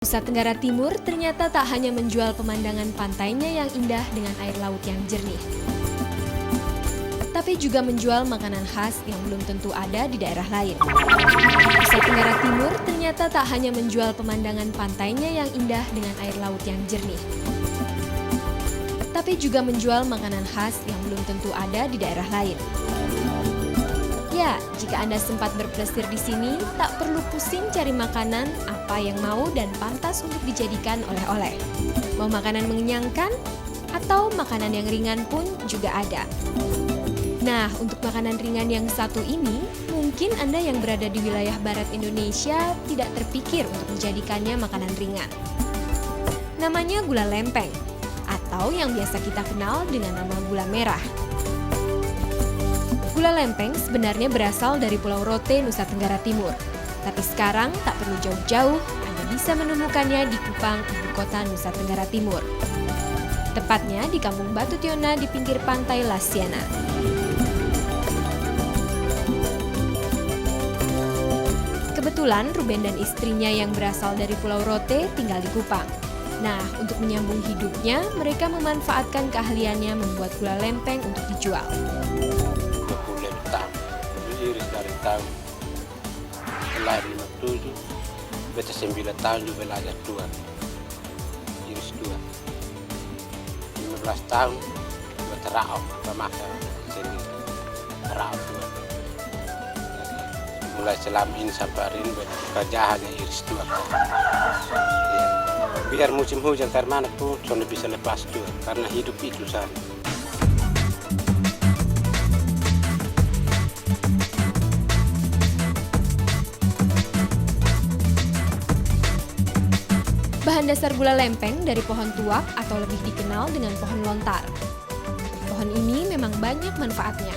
Nusa Tenggara Timur ternyata tak hanya menjual pemandangan pantainya yang indah dengan air laut yang jernih, tapi juga menjual makanan khas yang belum tentu ada di daerah lain. Nusa Tenggara Timur ternyata tak hanya menjual pemandangan pantainya yang indah dengan air laut yang jernih, tapi juga menjual makanan khas yang belum tentu ada di daerah lain. Ya, jika Anda sempat berplesir di sini, tak perlu pusing cari makanan apa yang mau dan pantas untuk dijadikan oleh-oleh. Mau makanan mengenyangkan atau makanan yang ringan pun juga ada. Nah, untuk makanan ringan yang satu ini, mungkin Anda yang berada di wilayah barat Indonesia tidak terpikir untuk menjadikannya makanan ringan. Namanya gula lempeng, atau yang biasa kita kenal dengan nama gula merah. Gula lempeng sebenarnya berasal dari Pulau Rote, Nusa Tenggara Timur. Tapi sekarang tak perlu jauh-jauh, Anda bisa menemukannya di Kupang, ibu kota Nusa Tenggara Timur. Tepatnya di Kampung Batu Tiona di pinggir pantai Lasiana. Kebetulan Ruben dan istrinya yang berasal dari Pulau Rote tinggal di Kupang. Nah, untuk menyambung hidupnya, mereka memanfaatkan keahliannya membuat gula lempeng untuk dijual. Iris dari tahun lahir 57, beta 9 tahun juga belajar dua, iris 2, 15 tahun juga terauk, pemasa sendiri, terauk 2. Mulai selama ini sampai hari ini kerja hanya iris 2. Ya. Biar musim hujan termana pun sudah bisa lepas juga, karena hidup itu sana. Bahan dasar gula lempeng dari pohon tuak atau lebih dikenal dengan pohon lontar. Pohon ini memang banyak manfaatnya.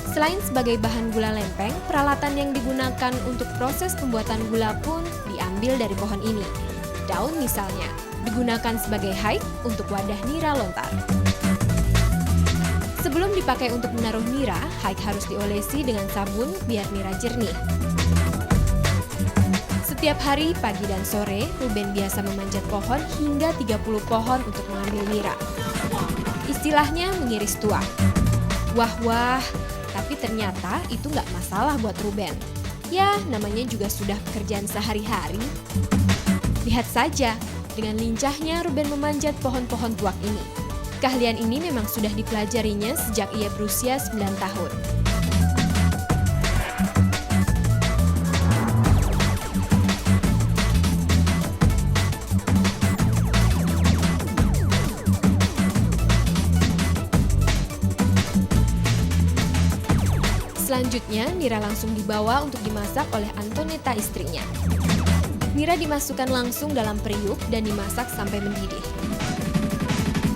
Selain sebagai bahan gula lempeng, peralatan yang digunakan untuk proses pembuatan gula pun diambil dari pohon ini. Daun misalnya, digunakan sebagai haik untuk wadah nira lontar. Sebelum dipakai untuk menaruh nira, haik harus diolesi dengan sabun biar nira jernih. Setiap hari, pagi dan sore, Ruben biasa memanjat pohon hingga 30 pohon untuk mengambil nira. Istilahnya mengiris tuak. Wah, tapi ternyata itu nggak masalah buat Ruben. Ya, namanya juga sudah pekerjaan sehari-hari. Lihat saja, dengan lincahnya Ruben memanjat pohon-pohon tuak ini. Keahlian ini memang sudah dipelajarinya sejak ia berusia 9 tahun. Selanjutnya, nira langsung dibawa untuk dimasak oleh Antoneta istrinya. Nira dimasukkan langsung dalam periuk dan dimasak sampai mendidih.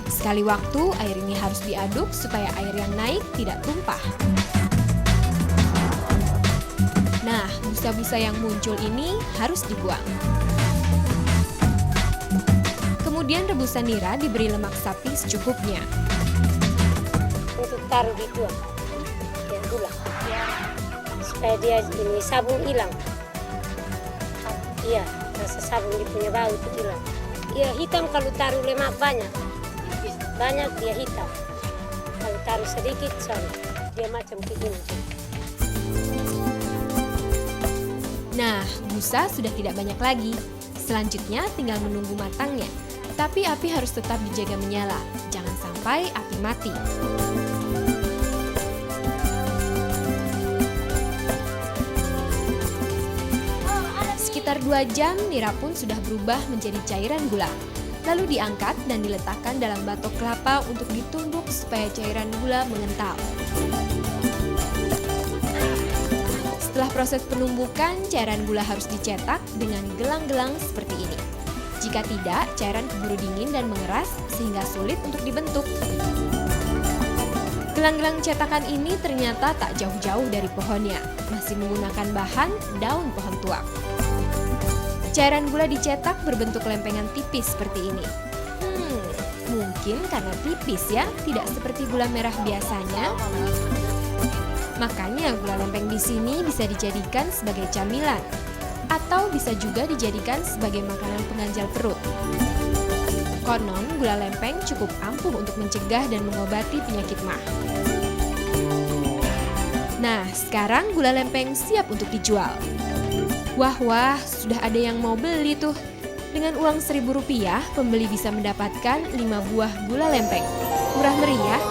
Sekali waktu, air ini harus diaduk supaya air yang naik tidak tumpah. Nah, busa-busa yang muncul ini harus dibuang. Kemudian rebusan nira diberi lemak sapi secukupnya. Untuk taruh di tuak yang gula supaya dia ini sabun hilang. Iya, rasa sabun dia punya bau itu hilang. Iya, hitam kalau taruh lemak banyak dia hitam. Kalau taruh sedikit sama dia macam begini. Nah, busa sudah tidak banyak lagi. Selanjutnya tinggal menunggu matangnya. Tapi api harus tetap dijaga menyala. Jangan sampai api mati. Sekitar 2 jam, nira pun sudah berubah menjadi cairan gula. Lalu diangkat dan diletakkan dalam batok kelapa untuk ditumbuk supaya cairan gula mengental. Setelah proses penumbukan, cairan gula harus dicetak dengan gelang-gelang seperti ini. Jika tidak, cairan keburu dingin dan mengeras sehingga sulit untuk dibentuk. Gelang-gelang cetakan ini ternyata tak jauh-jauh dari pohonnya, masih menggunakan bahan daun pohon tuak. Cairan gula dicetak berbentuk lempengan tipis seperti ini. Mungkin karena tipis ya, tidak seperti gula merah biasanya. Makanya gula lempeng di sini bisa dijadikan sebagai camilan. atau bisa juga dijadikan sebagai makanan pengganjal perut. Konon, gula lempeng cukup ampuh untuk mencegah dan mengobati penyakit MAH. Nah, sekarang gula lempeng siap untuk dijual. Wah, sudah ada yang mau beli tuh. Dengan uang Rp1.000, pembeli bisa mendapatkan 5 buah gula lempeng. Murah meriah